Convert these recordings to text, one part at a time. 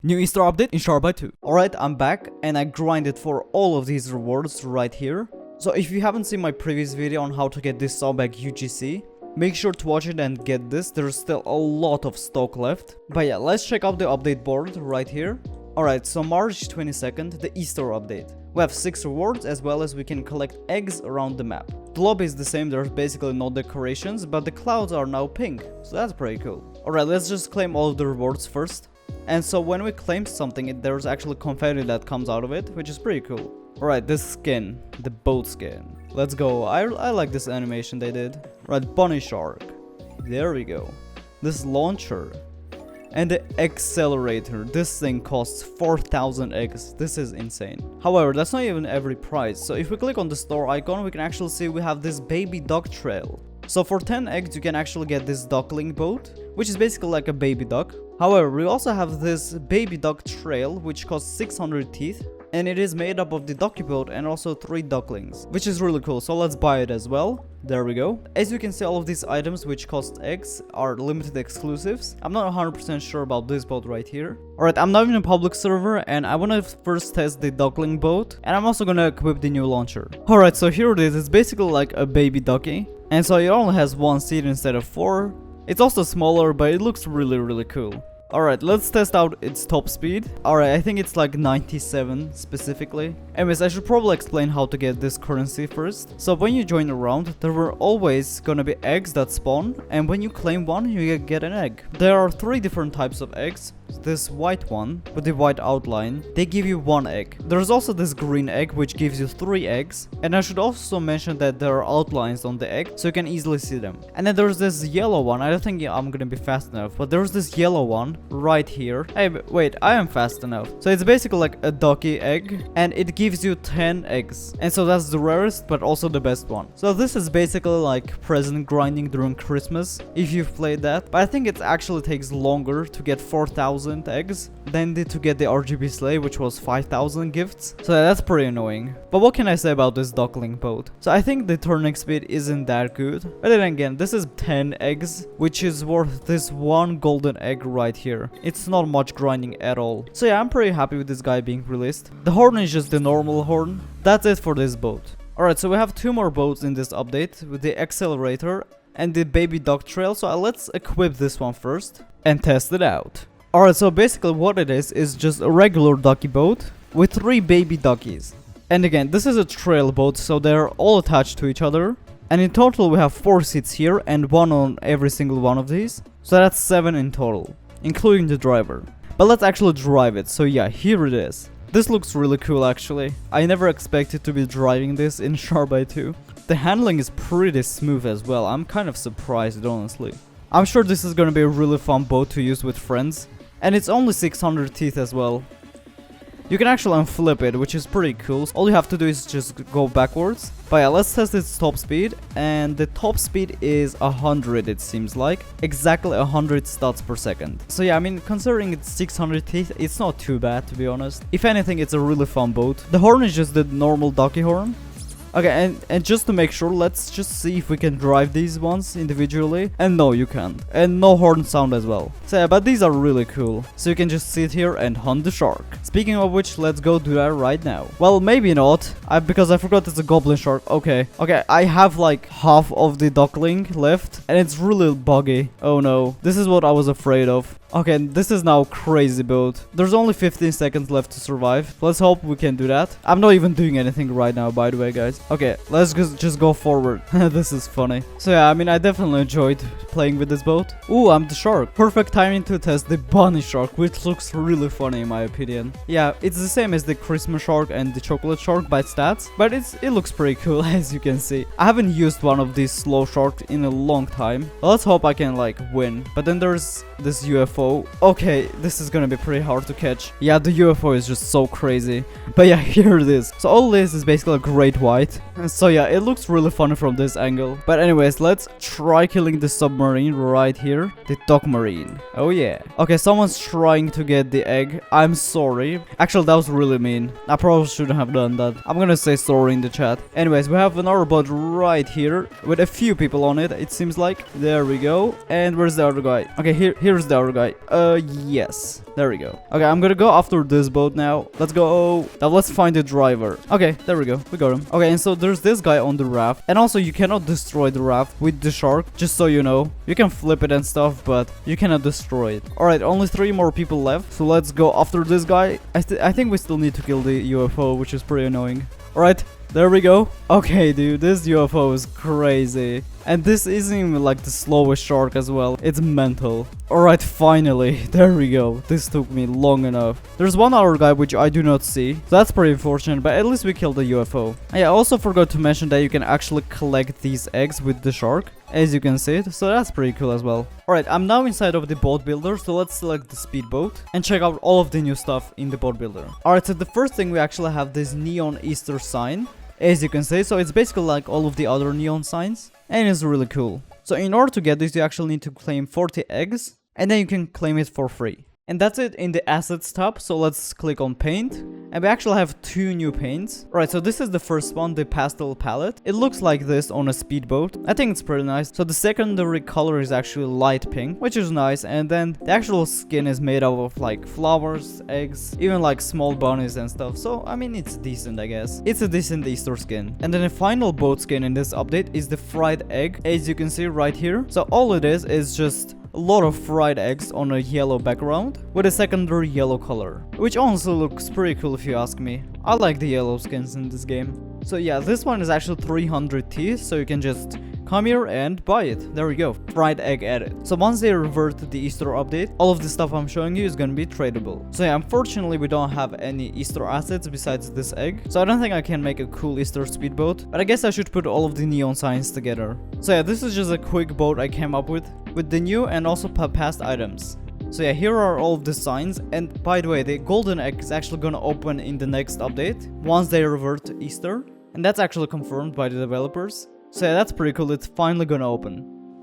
New Easter update in Sharkbite 2. Alright, I'm back and I grinded for all of these rewards right here. So if you haven't seen my previous video on how to get this sawback UGC, make sure to watch it and get this. There's still a lot of stock left. But yeah, let's check out the update board right here. Alright, so March 22nd, the Easter update. We have 6 rewards as well as we can collect eggs around the map. The lobby is the same, there's basically no decorations, but the clouds are now pink. So that's pretty cool. Alright, let's just claim all of the rewards first. And so when we claim something, there's actually confetti that comes out of it, which is pretty cool. Alright, this skin, the boat skin. Let's go. I like this animation they did. Right, bunny shark. There we go. This launcher. And the Eggcelerator. This thing costs 4,000 eggs. This is insane. However, that's not even every price. So if we click on the store icon, we can actually see we have this baby duck trail. So for 10 eggs, you can actually get this Duckling Boat, which is basically like a baby duck. However, we also have this baby duck trail, which costs 600 teeth. And it is made up of the ducky boat and also 3 ducklings, which is really cool. So let's buy it as well. There we go. As you can see, all of these items which cost eggs are limited exclusives. I'm not 100% sure about this boat right here. Alright, I'm now in a public server and I want to first test the Duckling Boat. And I'm also going to equip the new launcher. Alright, so here it is. It's basically like a baby ducky. And so it only has 1 seat instead of 4. It's also smaller, but it looks really cool. Alright, let's test out its top speed. Alright, I think it's like 97 specifically. Anyways, I should probably explain how to get this currency first. So when you join a round, there were always gonna be eggs that spawn, and when you claim one, you get an egg. There are 3 different types of eggs. This white one with the white outline, they give you 1 egg. There's also this green egg which gives you 3 eggs. And I should also mention that there are outlines on the egg so you can easily see them. And then there's this yellow one. I don't think I'm gonna be fast enough, but there's this yellow one right here. Hey, wait, I am fast enough. So it's basically like a ducky egg and it gives you 10 eggs. And so that's the rarest but also the best one. So this is basically like present grinding during Christmas if you've played that. But I think it actually takes longer to get 4,000 eggs than did to get the RGB sleigh, which was 5,000 gifts. So that's pretty annoying. But what can I say about this Duckling Boat? So I think the turning speed isn't that good. But then again, this is 10 eggs, which is worth this 1 golden egg right here. It's not much grinding at all. So yeah, I'm pretty happy with this guy being released. The horn is just the normal horn. That's it for this boat. Alright, so we have 2 more boats in this update with the Eggcelerator and the baby duck trail. So let's equip this one first and test it out. Alright, so basically what it is just a regular ducky boat with 3 baby duckies. And again, this is a trail boat, so they're all attached to each other. And in total we have 4 seats here and 1 on every single one of these. So that's 7 in total, including the driver. But let's actually drive it. So yeah, here it is. This looks really cool actually. I never expected to be driving this in Sharkbite 2. The handling is pretty smooth as well. I'm kind of surprised, honestly. I'm sure this is gonna be a really fun boat to use with friends. And it's only 600 teeth as well. You can actually unflip it, which is pretty cool. All you have to do is just go backwards. But yeah, let's test its top speed. And the top speed is 100, it seems like. Exactly 100 stats per second. So yeah, I mean, considering it's 600 teeth, it's not too bad, to be honest. If anything, it's a really fun boat. The horn is just the normal ducky horn. Okay, and just to make sure, let's just see if we can drive these ones individually. And no, you can't. And no horn sound as well. So yeah, but these are really cool. So you can just sit here and hunt the shark. Speaking of which, let's go do that right now. Well, maybe not. Because I forgot it's a goblin shark. Okay, I have like half of the duckling left. And it's really buggy. Oh no, this is what I was afraid of. Okay, this is now crazy boat. There's only 15 seconds left to survive. Let's hope we can do that. I'm not even doing anything right now, by the way, guys. Okay, let's just go forward. This is funny. So yeah, I mean, I definitely enjoyed playing with this boat. Ooh, I'm the shark. Perfect timing to test the bunny shark, which looks really funny in my opinion. Yeah, it's the same as the Christmas shark and the chocolate shark by stats, but it looks pretty cool as you can see. I haven't used one of these slow sharks in a long time. Let's hope I can like win. But then there's this UFO. Okay, this is gonna be pretty hard to catch. Yeah, the UFO is just so crazy. But yeah, here it is. So all this is basically a great white. So yeah, it looks really funny from this angle. But anyways, let's try killing the submarine right here. The dock marine. Oh yeah. Okay, someone's trying to get the egg. I'm sorry. Actually, that was really mean. I probably shouldn't have done that. I'm gonna say sorry in the chat. Anyways, we have another boat right here with a few people on it, it seems like. There we go. And where's the other guy? Okay, here's the other guy. right? Yes. There we go. Okay, I'm gonna go after this boat now. Let's go. Now let's find the driver. Okay, there we go. We got him. Okay, and so there's this guy on the raft. And also, you cannot destroy the raft with the shark, just so you know. You can flip it and stuff, but you cannot destroy it. Alright, only 3 more people left. So let's go after this guy. I think we still need to kill the UFO, which is pretty annoying. Alright, there we go. Okay, dude, this UFO is crazy. And this isn't even like the slowest shark as well. It's mental. Alright, finally. There we go. This took me long enough. There's one other guy which I do not see. So that's pretty unfortunate, but at least we killed the UFO. I also forgot to mention that you can actually collect these eggs with the shark, as you can see it. So that's pretty cool as well. Alright, I'm now inside of the boat builder. So let's select the speedboat and check out all of the new stuff in the boat builder. Alright, so the first thing we actually have this neon Easter sign, as you can see. So it's basically like all of the other neon signs, and it's really cool. So in order to get this, you actually need to claim 40 eggs, and then you can claim it for free. And that's it in the assets tab. So let's click on paint, and we actually have 2 new paints. Alright, so this is the first one, the pastel palette. It looks like this on a speedboat. I think it's pretty nice. So the secondary color is actually light pink, which is nice. And then the actual skin is made out of like flowers, eggs, even like small bunnies and stuff. So I mean, it's decent, I guess. It's a decent Easter skin. And then the final boat skin in this update is the fried egg, as you can see right here. So all it is just a lot of fried eggs on a yellow background with a secondary yellow color, which honestly looks pretty cool if you ask me. I like the yellow skins in this game. So yeah, this one is actually 300 T, so you can just come here and buy it. There we go. Fried egg added. So once they revert to the Easter update, all of the stuff I'm showing you is gonna be tradable. So yeah, unfortunately we don't have any Easter assets besides this egg. So I don't think I can make a cool Easter speedboat, but I guess I should put all of the neon signs together. So yeah, this is just a quick boat I came up with the new and also past items. So yeah, here are all of the signs, and by the way, the golden egg is actually gonna open in the next update once they revert to Easter, and that's actually confirmed by the developers. So yeah, that's pretty cool. It's finally gonna open.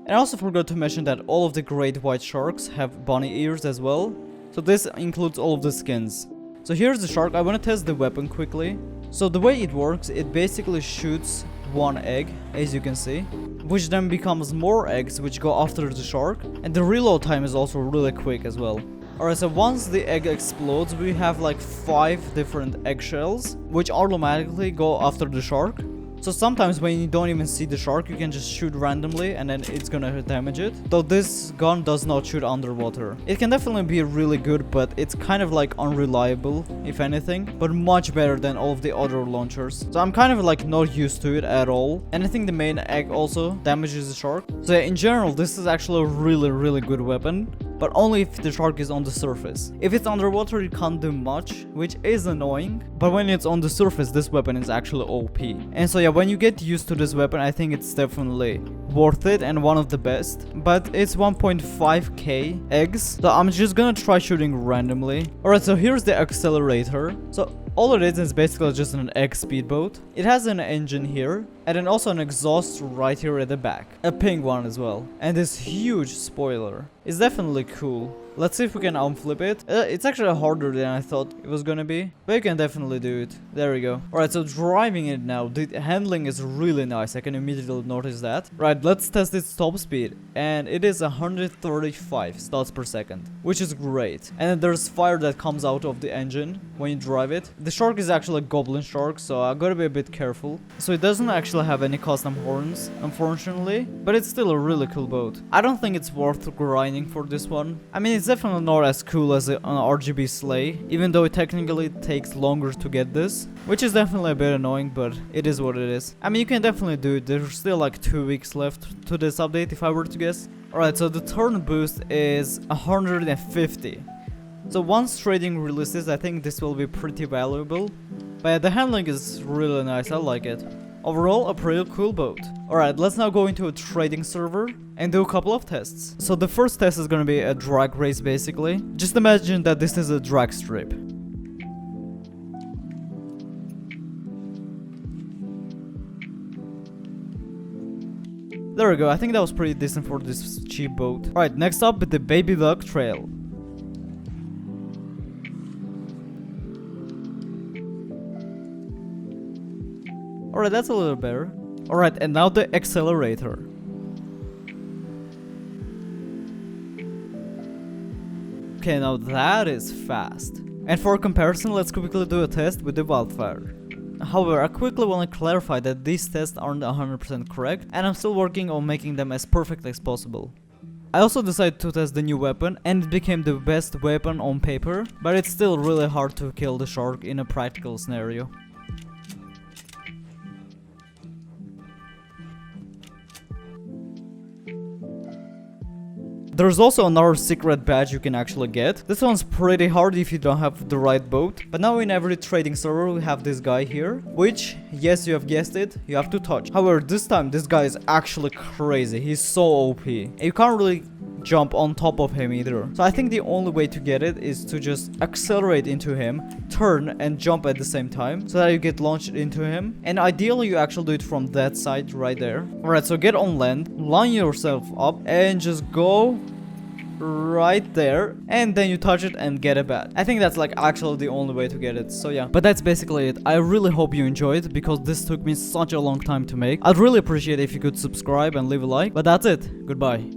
And I also forgot to mention that all of the great white sharks have bunny ears as well. So this includes all of the skins. So here's the shark. I want to test the weapon quickly. So the way it works, it basically shoots one egg, as you can see, which then becomes more eggs which go after the shark, and the reload time is also really quick as well. Alright, so once the egg explodes, we have like 5 different eggshells which automatically go after the shark. So sometimes when you don't even see the shark, you can just shoot randomly and then it's gonna damage it. Though this gun does not shoot underwater. It can definitely be really good, but it's kind of like unreliable, if anything. But much better than all of the other launchers. So I'm kind of like not used to it at all. And I think the main egg also damages the shark. So yeah, in general, this is actually a really good weapon. But only if the shark is on the surface. If it's underwater, it can't do much, which is annoying. But when it's on the surface, this weapon is actually OP. And so yeah, when you get used to this weapon, I think it's definitely worth it and one of the best. But it's 1.5k eggs, so I'm just gonna try shooting randomly. Alright, so here's the Eggcelerator. So all it is basically just an egg speedboat. It has an engine here, and then also an exhaust right here at the back. A pink one as well. And this huge spoiler. It's definitely cool. Let's see if we can unflip it. It's actually harder than I thought it was gonna be, but you can definitely do it. There we go. Alright, so driving it now, the handling is really nice. I can immediately notice that. Right, let's test its top speed, and it is 135 thoughts per second, which is great. And then there's fire that comes out of the engine when you drive it. The shark is actually a goblin shark, so I gotta be a bit careful. So it doesn't actually have any custom horns, unfortunately, but it's still a really cool boat. I don't think it's worth grinding for this one. I mean, it's definitely not as cool as an RGB sleigh, even though it technically takes longer to get this, which is definitely a bit annoying, but it is what it is. I mean, you can definitely do it. There's still like 2 weeks left to this update, if I were to guess. Alright, so the turn boost is 150. So once trading releases, I think this will be pretty valuable. But yeah, the handling is really nice. I like it. Overall, a pretty cool boat. Alright, let's now go into a trading server and do a couple of tests. So the first test is gonna be a drag race, basically. Just imagine that this is a drag strip. There we go. I think that was pretty decent for this cheap boat. Alright, next up with the Baby Duck Trail. Alright, that's a little better. Alright, and now the Eggcelerator. Okay, now that is fast. And for comparison, let's quickly do a test with the wildfire. However, I quickly want to clarify that these tests aren't 100% correct, and I'm still working on making them as perfect as possible. I also decided to test the new weapon, and it became the best weapon on paper, but it's still really hard to kill the shark in a practical scenario. There's also another secret badge you can actually get. This one's pretty hard if you don't have the right boat. But now in every trading server we have this guy here, which, yes, you have guessed it, you have to touch. However, this time this guy is actually crazy. He's so OP. And you can't really jump on top of him either. So I think the only way to get it is to just accelerate into him, turn and jump at the same time so that you get launched into him. And ideally you actually do it from that side right there. Alright, so get on land, line yourself up and just go right there, and then you touch it and get a bat. I think that's like actually the only way to get it. So yeah, but that's basically it. I really hope you enjoyed, because this took me such a long time to make. I'd really appreciate it if you could subscribe and leave a like. But that's it. Goodbye.